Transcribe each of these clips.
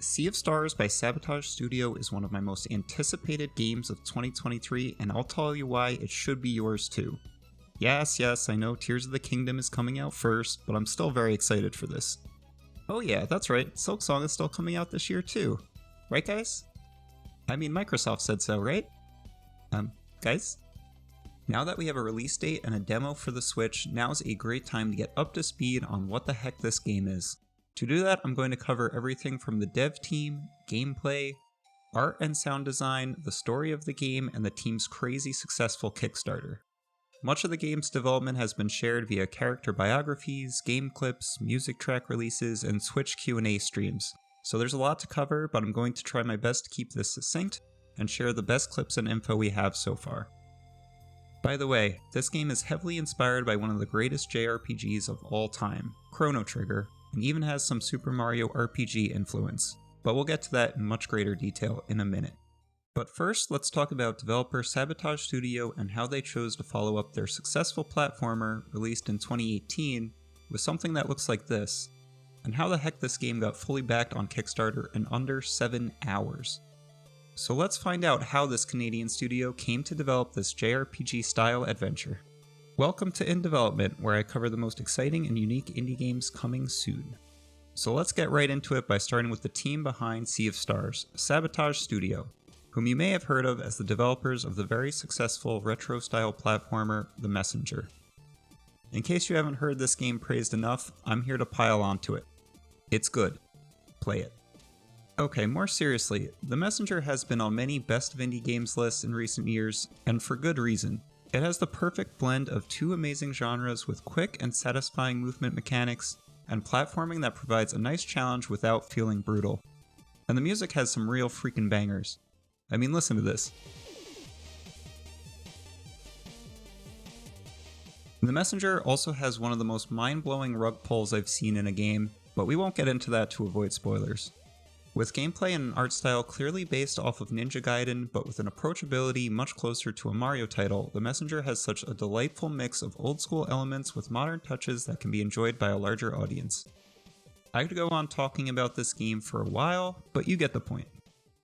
Sea of Stars by Sabotage Studio is one of my most anticipated games of 2023, and I'll tell you why it should be yours too. Yes, I know Tears of the Kingdom is coming out first, but I'm still very excited for this. Oh yeah, that's right, Silksong is still coming out this year too. Right guys? I mean, Microsoft said so, right? Guys? Now that we have a release date and a demo for the Switch, now's a great time to get up to speed on what the heck this game is. To do that, I'm going to cover everything from the dev team, gameplay, art and sound design, the story of the game, and the team's crazy successful Kickstarter. Much of the game's development has been shared via character biographies, game clips, music track releases, and Switch Q&A streams. So there's a lot to cover, but I'm going to try my best to keep this succinct and share the best clips and info we have so far. By the way, this game is heavily inspired by one of the greatest JRPGs of all time, Chrono Trigger, and even has some Super Mario RPG influence, but we'll get to that in much greater detail in a minute. But first, let's talk about developer Sabotage Studio and how they chose to follow up their successful platformer released in 2018 with something that looks like this, and how the heck this game got fully backed on Kickstarter in under 7 hours. So let's find out how this Canadian studio came to develop this JRPG-style adventure. Welcome to In Development, where I cover the most exciting and unique indie games coming soon. So let's get right into it by starting with the team behind Sea of Stars, Sabotage Studio, whom you may have heard of as the developers of the very successful retro-style platformer, The Messenger. In case you haven't heard this game praised enough, I'm here to pile onto it. It's good. Play it. Okay, more seriously, The Messenger has been on many Best of Indie Games lists in recent years, and for good reason. It has the perfect blend of two amazing genres with quick and satisfying movement mechanics, and platforming that provides a nice challenge without feeling brutal. And the music has some real freaking bangers. I mean, listen to this. The Messenger also has one of the most mind-blowing rug pulls I've seen in a game, but we won't get into that to avoid spoilers. With gameplay and an art style clearly based off of Ninja Gaiden, but with an approachability much closer to a Mario title, The Messenger has such a delightful mix of old-school elements with modern touches that can be enjoyed by a larger audience. I could go on talking about this game for a while, but you get the point.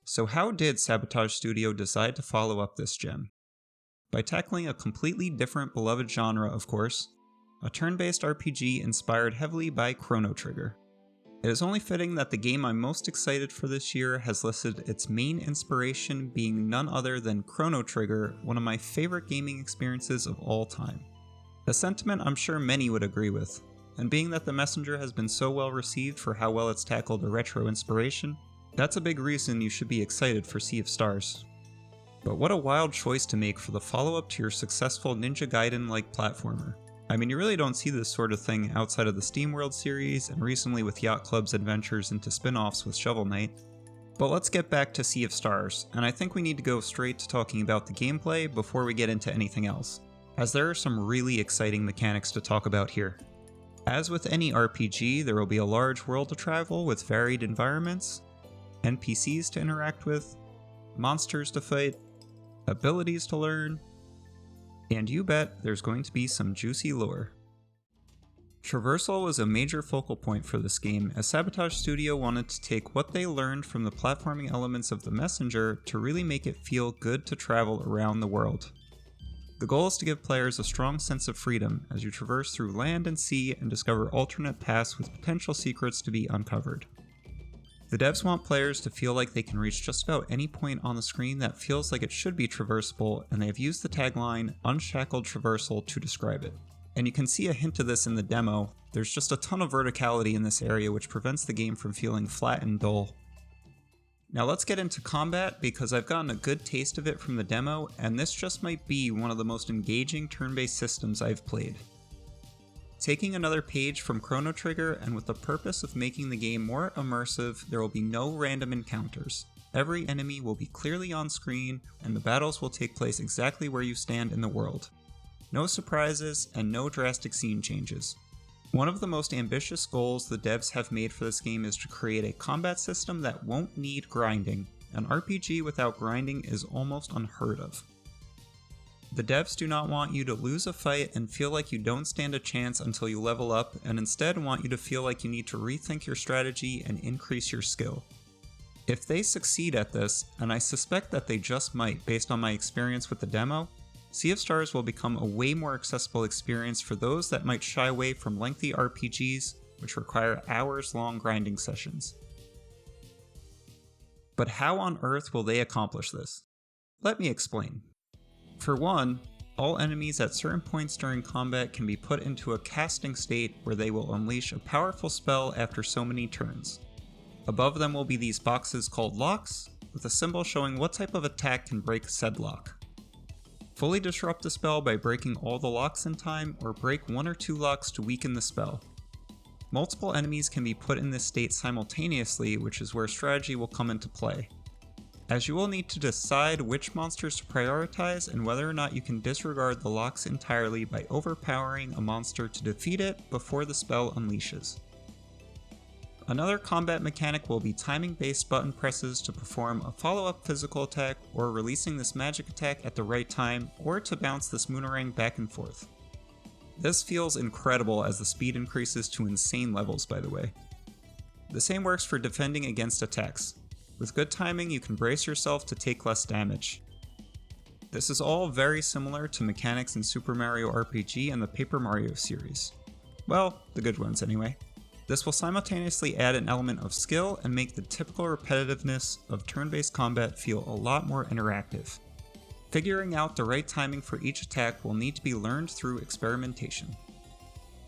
So how did Sabotage Studio decide to follow up this gem? By tackling a completely different beloved genre, of course, a turn-based RPG inspired heavily by Chrono Trigger. It is only fitting that the game I'm most excited for this year has listed its main inspiration being none other than Chrono Trigger, one of my favorite gaming experiences of all time. A sentiment I'm sure many would agree with, and being that The Messenger has been so well received for how well it's tackled a retro inspiration, that's a big reason you should be excited for Sea of Stars. But what a wild choice to make for the follow-up to your successful Ninja Gaiden-like platformer. I mean, you really don't see this sort of thing outside of the SteamWorld series and recently with Yacht Club's adventures into spin-offs with Shovel Knight. But let's get back to Sea of Stars, and I think we need to go straight to talking about the gameplay before we get into anything else, as there are some really exciting mechanics to talk about here. As with any RPG, there will be a large world to travel with varied environments, NPCs to interact with, monsters to fight, abilities to learn, and you bet there's going to be some juicy lore. Traversal was a major focal point for this game, as Sabotage Studio wanted to take what they learned from the platforming elements of The Messenger to really make it feel good to travel around the world. The goal is to give players a strong sense of freedom as you traverse through land and sea and discover alternate paths with potential secrets to be uncovered. The devs want players to feel like they can reach just about any point on the screen that feels like it should be traversable, and they have used the tagline, "Unshackled Traversal," to describe it. And you can see a hint of this in the demo. There's just a ton of verticality in this area which prevents the game from feeling flat and dull. Now let's get into combat, because I've gotten a good taste of it from the demo, and this just might be one of the most engaging turn-based systems I've played. Taking another page from Chrono Trigger, and with the purpose of making the game more immersive, there will be no random encounters. Every enemy will be clearly on screen, and the battles will take place exactly where you stand in the world. No surprises, and no drastic scene changes. One of the most ambitious goals the devs have made for this game is to create a combat system that won't need grinding. An RPG without grinding is almost unheard of. The devs do not want you to lose a fight and feel like you don't stand a chance until you level up, and instead want you to feel like you need to rethink your strategy and increase your skill. If they succeed at this, and I suspect that they just might based on my experience with the demo, Sea of Stars will become a way more accessible experience for those that might shy away from lengthy RPGs, which require hours-long grinding sessions. But how on earth will they accomplish this? Let me explain. For one, all enemies at certain points during combat can be put into a casting state where they will unleash a powerful spell after so many turns. Above them will be these boxes called locks, with a symbol showing what type of attack can break said lock. Fully disrupt the spell by breaking all the locks in time, or break 1 or 2 locks to weaken the spell. Multiple enemies can be put in this state simultaneously, which is where strategy will come into play, as you will need to decide which monsters to prioritize and whether or not you can disregard the locks entirely by overpowering a monster to defeat it before the spell unleashes. Another combat mechanic will be timing-based button presses to perform a follow-up physical attack or releasing this magic attack at the right time, or to bounce this moonerang back and forth. This feels incredible as the speed increases to insane levels, by the way. The same works for defending against attacks. With good timing, you can brace yourself to take less damage. This is all very similar to mechanics in Super Mario RPG and the Paper Mario series. Well, the good ones anyway. This will simultaneously add an element of skill and make the typical repetitiveness of turn-based combat feel a lot more interactive. Figuring out the right timing for each attack will need to be learned through experimentation.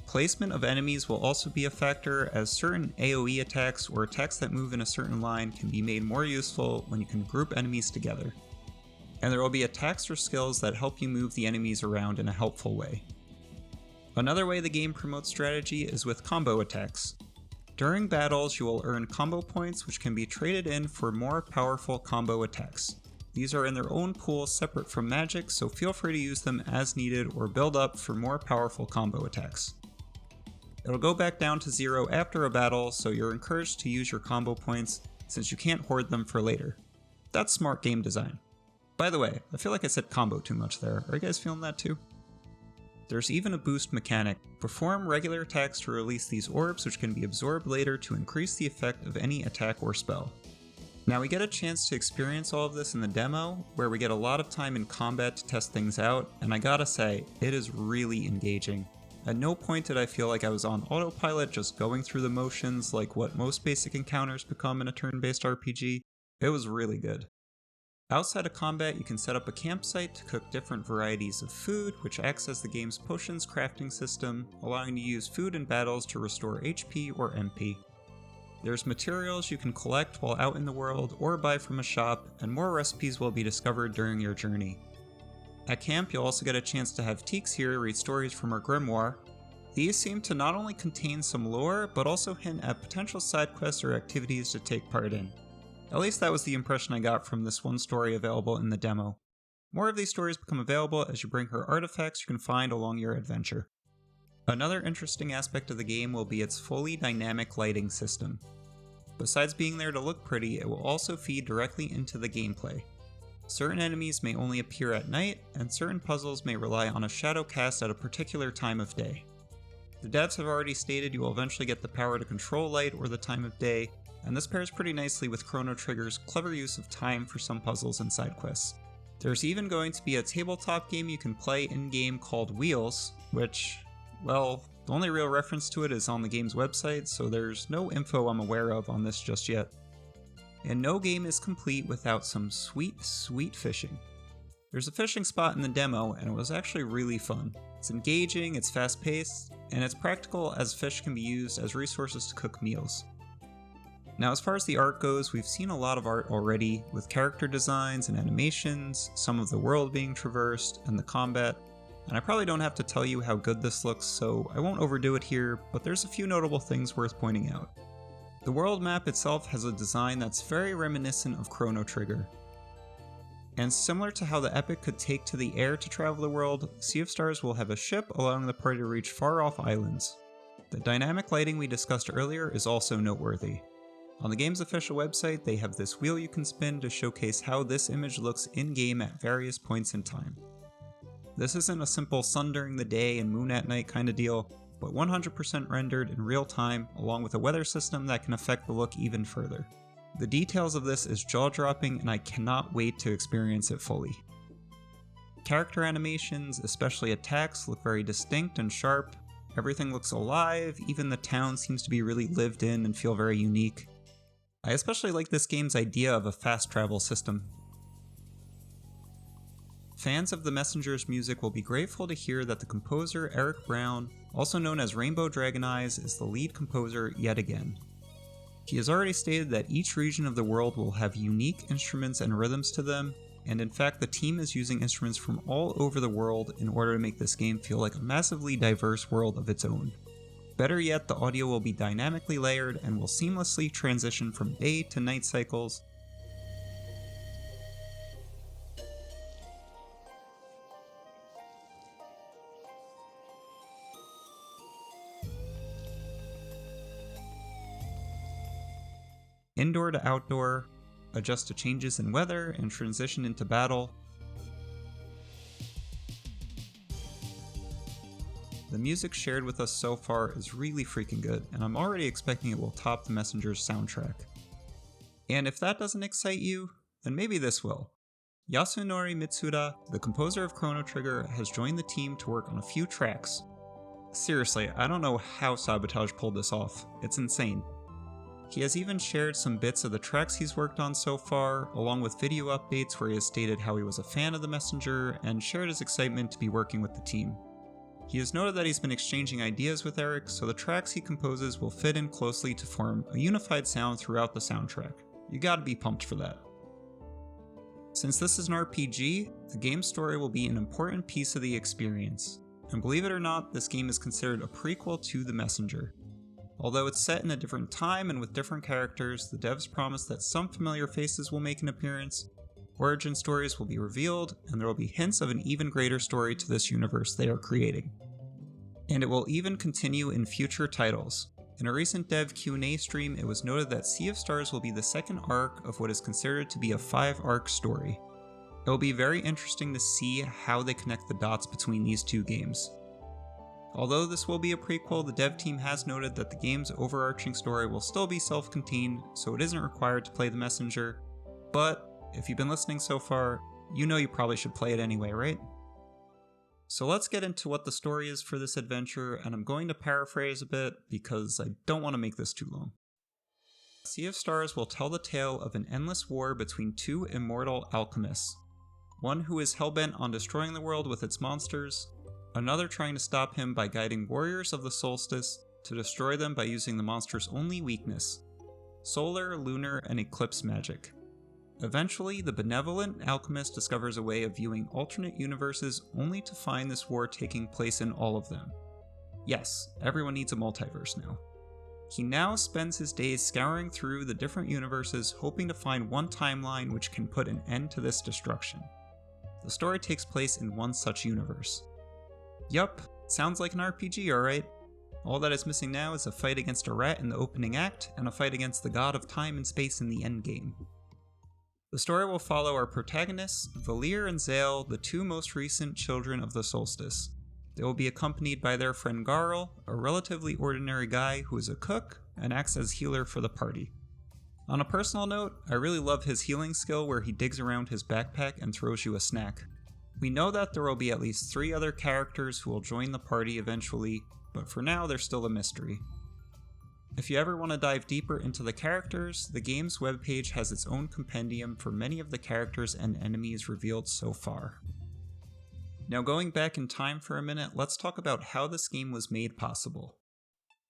Placement of enemies will also be a factor, as certain AoE attacks or attacks that move in a certain line can be made more useful when you can group enemies together. And there will be attacks or skills that help you move the enemies around in a helpful way. Another way the game promotes strategy is with combo attacks. During battles, you will earn combo points which can be traded in for more powerful combo attacks. These are in their own pool separate from magic, so feel free to use them as needed or build up for more powerful combo attacks. It'll go back down to 0 after a battle, so you're encouraged to use your combo points since you can't hoard them for later. That's smart game design. By the way, I feel like I said combo too much there. Are you guys feeling that too? There's even a boost mechanic. Perform regular attacks to release these orbs, which can be absorbed later to increase the effect of any attack or spell. Now we get a chance to experience all of this in the demo, where we get a lot of time in combat to test things out, and I gotta say, it is really engaging. At no point did I feel like I was on autopilot just going through the motions like what most basic encounters become in a turn-based RPG. It was really good. Outside of combat, you can set up a campsite to cook different varieties of food, which acts as the game's potions crafting system, allowing you to use food in battles to restore HP or MP. There's materials you can collect while out in the world or buy from a shop, and more recipes will be discovered during your journey. At camp, you'll also get a chance to have Teeks here read stories from her grimoire. These seem to not only contain some lore, but also hint at potential side quests or activities to take part in. At least that was the impression I got from this one story available in the demo. More of these stories become available as you bring her artifacts you can find along your adventure. Another interesting aspect of the game will be its fully dynamic lighting system. Besides being there to look pretty, it will also feed directly into the gameplay. Certain enemies may only appear at night, and certain puzzles may rely on a shadow cast at a particular time of day. The devs have already stated you will eventually get the power to control light or the time of day, and this pairs pretty nicely with Chrono Trigger's clever use of time for some puzzles and side quests. There's even going to be a tabletop game you can play in-game called Wheels, which, well, the only real reference to it is on the game's website, so there's no info I'm aware of on this just yet. And no game is complete without some sweet, sweet fishing. There's a fishing spot in the demo, and it was actually really fun. It's engaging, it's fast-paced, and it's practical as fish can be used as resources to cook meals. Now, as far as the art goes, we've seen a lot of art already, with character designs and animations, some of the world being traversed, and the combat, and I probably don't have to tell you how good this looks, so I won't overdo it here, but there's a few notable things worth pointing out. The world map itself has a design that's very reminiscent of Chrono Trigger. And similar to how the Epic could take to the air to travel the world, Sea of Stars will have a ship allowing the party to reach far-off islands. The dynamic lighting we discussed earlier is also noteworthy. On the game's official website, they have this wheel you can spin to showcase how this image looks in-game at various points in time. This isn't a simple sun during the day and moon at night kind of deal, but 100% rendered in real time, along with a weather system that can affect the look even further. The details of this is jaw-dropping and I cannot wait to experience it fully. Character animations, especially attacks, look very distinct and sharp. Everything looks alive, even the town seems to be really lived in and feel very unique. I especially like this game's idea of a fast travel system. Fans of The Messenger's music will be grateful to hear that the composer Eric Brown, also known as Rainbow Dragon Eyes, is the lead composer yet again. He has already stated that each region of the world will have unique instruments and rhythms to them, and in fact the team is using instruments from all over the world in order to make this game feel like a massively diverse world of its own. Better yet, the audio will be dynamically layered and will seamlessly transition from day to night cycles. Indoor to outdoor, adjust to changes in weather, and transition into battle. The music shared with us so far is really freaking good, and I'm already expecting it will top The Messenger's soundtrack. And if that doesn't excite you, then maybe this will. Yasunori Mitsuda, the composer of Chrono Trigger, has joined the team to work on a few tracks. Seriously, I don't know how Sabotage pulled this off. It's insane. He has even shared some bits of the tracks he's worked on so far, along with video updates where he has stated how he was a fan of The Messenger and shared his excitement to be working with the team. He has noted that he's been exchanging ideas with Eric, so the tracks he composes will fit in closely to form a unified sound throughout the soundtrack. You gotta be pumped for that. Since this is an RPG, the game's story will be an important piece of the experience. And believe it or not, this game is considered a prequel to The Messenger. Although it's set in a different time and with different characters, the devs promise that some familiar faces will make an appearance, origin stories will be revealed, and there will be hints of an even greater story to this universe they are creating. And it will even continue in future titles. In a recent dev Q&A stream, it was noted that Sea of Stars will be the second arc of what is considered to be a 5-arc story. It will be very interesting to see how they connect the dots between these two games. Although this will be a prequel, the dev team has noted that the game's overarching story will still be self-contained, so it isn't required to play The Messenger, but if you've been listening so far, you know you probably should play it anyway, right? So let's get into what the story is for this adventure, and I'm going to paraphrase a bit because I don't want to make this too long. Sea of Stars will tell the tale of an endless war between two immortal alchemists, one who is hellbent on destroying the world with its monsters, another trying to stop him by guiding warriors of the solstice to destroy them by using the monster's only weakness, solar, lunar, and eclipse magic. Eventually, the benevolent alchemist discovers a way of viewing alternate universes only to find this war taking place in all of them. Yes, everyone needs a multiverse now. He now spends his days scouring through the different universes hoping to find one timeline which can put an end to this destruction. The story takes place in one such universe. Yup, sounds like an RPG, alright. All that is missing now is a fight against a rat in the opening act, and a fight against the god of time and space in the endgame. The story will follow our protagonists, Valir and Zale, the two most recent children of the solstice. They will be accompanied by their friend Garl, a relatively ordinary guy who is a cook and acts as healer for the party. On a personal note, I really love his healing skill where he digs around his backpack and throws you a snack. We know that there will be at least 3 other characters who will join the party eventually, but for now they're still a mystery. If you ever want to dive deeper into the characters, the game's webpage has its own compendium for many of the characters and enemies revealed so far. Now going back in time for a minute, let's talk about how this game was made possible.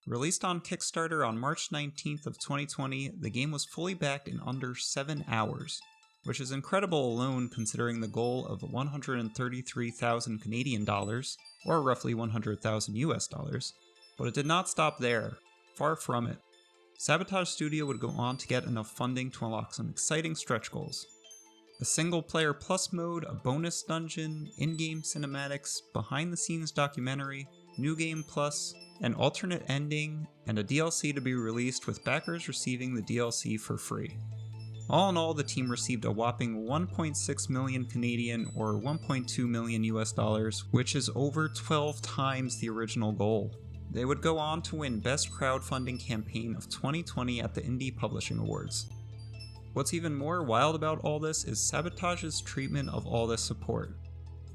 Released on Kickstarter on March 19th of 2020, the game was fully backed in under 7 hours, which is incredible alone considering the goal of 133,000 Canadian dollars, or roughly 100,000 US dollars. But it did not stop there. Far from it. Sabotage Studio would go on to get enough funding to unlock some exciting stretch goals. A single-player plus mode, a bonus dungeon, in-game cinematics, behind-the-scenes documentary, New Game Plus, an alternate ending, and a DLC to be released with backers receiving the DLC for free. All in all, the team received a whopping 1.6 million Canadian or 1.2 million US dollars, which is over 12 times the original goal. They would go on to win Best Crowdfunding Campaign of 2020 at the Indie Publishing Awards. What's even more wild about all this is Sabotage's treatment of all this support.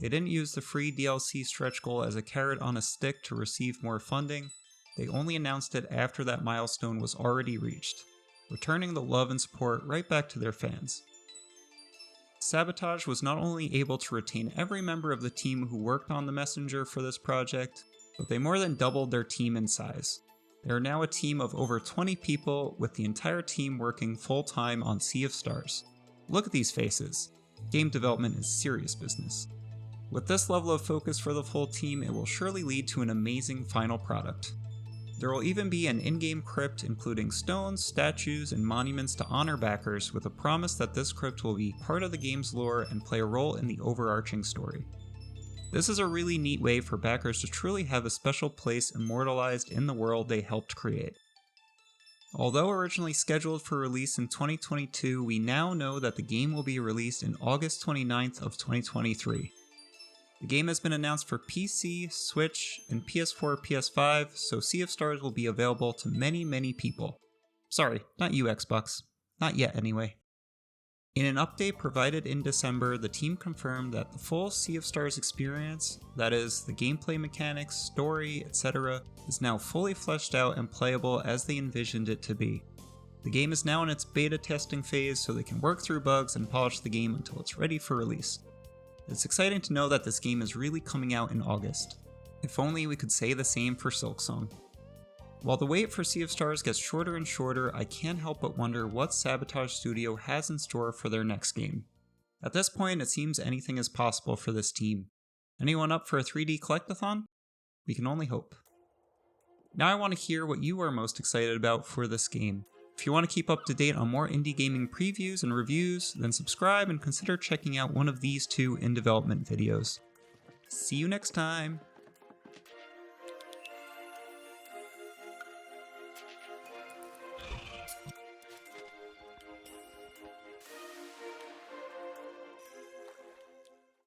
They didn't use the free DLC stretch goal as a carrot on a stick to receive more funding, they only announced it after that milestone was already reached, returning the love and support right back to their fans. Sabotage was not only able to retain every member of the team who worked on the Messenger for this project, but they more than doubled their team in size. They are now a team of over 20 people, with the entire team working full-time on Sea of Stars. Look at these faces. Game development is serious business. With this level of focus for the full team, it will surely lead to an amazing final product. There will even be an in-game crypt including stones, statues, and monuments to honor backers, with a promise that this crypt will be part of the game's lore and play a role in the overarching story. This is a really neat way for backers to truly have a special place immortalized in the world they helped create. Although originally scheduled for release in 2022, we now know that the game will be released in August 29th of 2023. The game has been announced for PC, Switch, and PS4, PS5, so Sea of Stars will be available to many people. Sorry, not you Xbox. Not yet anyway. In an update provided in December, the team confirmed that the full Sea of Stars experience, that is, the gameplay mechanics, story, etc., is now fully fleshed out and playable as they envisioned it to be. The game is now in its beta testing phase, so they can work through bugs and polish the game until it's ready for release. It's exciting to know that this game is really coming out in August. If only we could say the same for Silksong. While the wait for Sea of Stars gets shorter and shorter, I can't help but wonder what Sabotage Studio has in store for their next game. At this point, it seems anything is possible for this team. Anyone up for a 3D collectathon? We can only hope. Now I want to hear what you are most excited about for this game. If you want to keep up to date on more indie gaming previews and reviews, then subscribe and consider checking out one of these two in development videos. See you next time!